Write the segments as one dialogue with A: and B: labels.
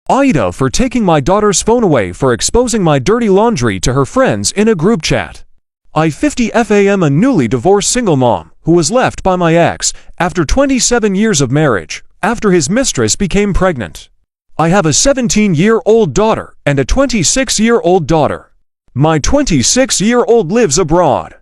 A: AITA for taking my daughter's phone away for exposing my dirty laundry to her friends in a group chat. I 50 FAM a newly divorced single mom who was left by my ex after 27 years of marriage after his mistress became pregnant. I have a 17-year-old daughter and a 26-year-old daughter. My 26-year-old lives abroad.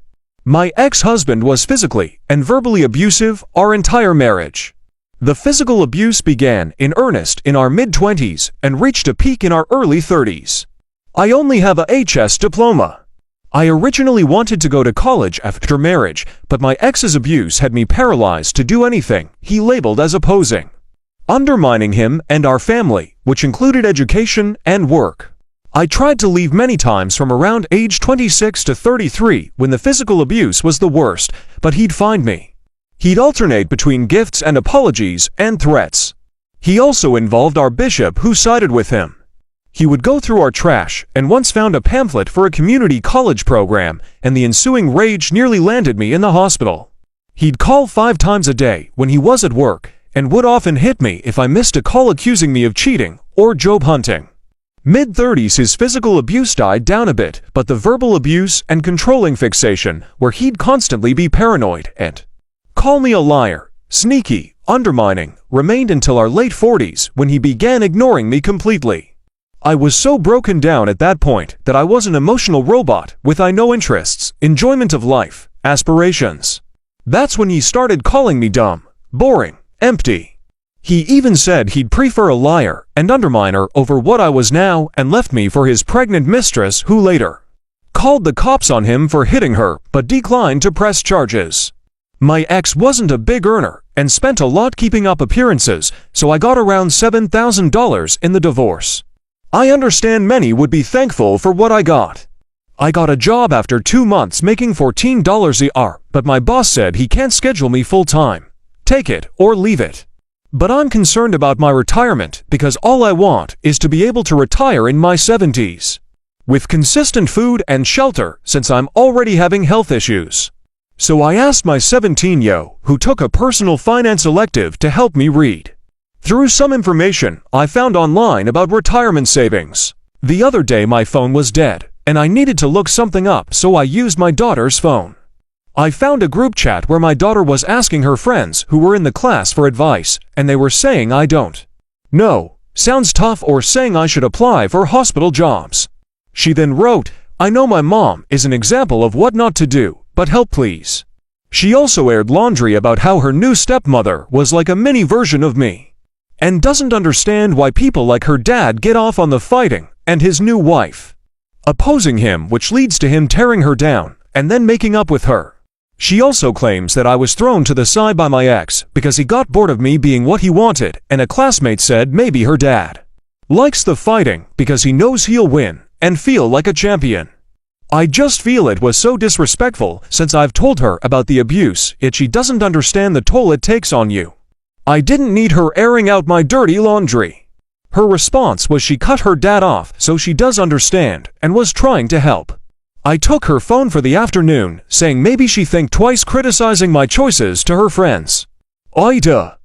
A: My ex-husband was physically and verbally abusive our entire marriage. The physical abuse began in earnest in our mid-20s and reached a peak in our early 30s. I only have a HS diploma. I originally wanted to go to college after marriage, but my ex's abuse had me paralyzed to do anything he labeled as opposing, undermining him and our family, which included education and work. I tried to leave many times from around age 26 to 33 when the physical abuse was the worst, but he'd find me. He'd alternate between gifts and apologies and threats. He also involved our bishop who sided with him. He would go through our trash and once found a pamphlet for a community college program, and the ensuing rage nearly landed me in the hospital. He'd call 5 times a day when he was at work and would often hit me if I missed a call accusing me of cheating or job hunting. Mid-30s his physical abuse died down a bit, but the verbal abuse and controlling fixation, where he'd constantly be paranoid and call me a liar, sneaky, undermining, remained until our late 40s when he began ignoring me completely. I was so broken down at that point that I was an emotional robot with no interests, enjoyment of life, aspirations. That's when he started calling me dumb, boring, empty. He even said he'd prefer a liar and underminer over what I was now and left me for his pregnant mistress who later called the cops on him for hitting her but declined to press charges. My ex wasn't a big earner and spent a lot keeping up appearances, so I got around $7,000 in the divorce. I understand many would be thankful for what I got. I got a job after 2 months making $14 an hour, but my boss said he can't schedule me full-time. Take it or leave it. But I'm concerned about my retirement because all I want is to be able to retire in my 70s with consistent food and shelter since I'm already having health issues. So I asked my 17-year-old who took a personal finance elective to help me read through some information I found online about retirement savings. The other day my phone was dead and I needed to look something up, so I used my daughter's phone. I found a group chat where my daughter was asking her friends who were in the class for advice, and they were saying I don't know, sounds tough, or saying I should apply for hospital jobs. She then wrote, I know my mom is an example of what not to do, but help please. She also aired laundry about how her new stepmother was like a mini version of me, and doesn't understand why people like her dad get off on the fighting and his new wife opposing him, which leads to him tearing her down and then making up with her. She also claims that I was thrown to the side by my ex because he got bored of me being what he wanted, and a classmate said maybe her dad likes the fighting because he knows he'll win and feel like a champion. I just feel it was so disrespectful since I've told her about the abuse, yet she doesn't understand the toll it takes on you. I didn't need her airing out my dirty laundry. Her response was she cut her dad off, so she does understand and was trying to help. I took her phone for the afternoon, saying maybe she think twice criticizing my choices to her friends. AITA.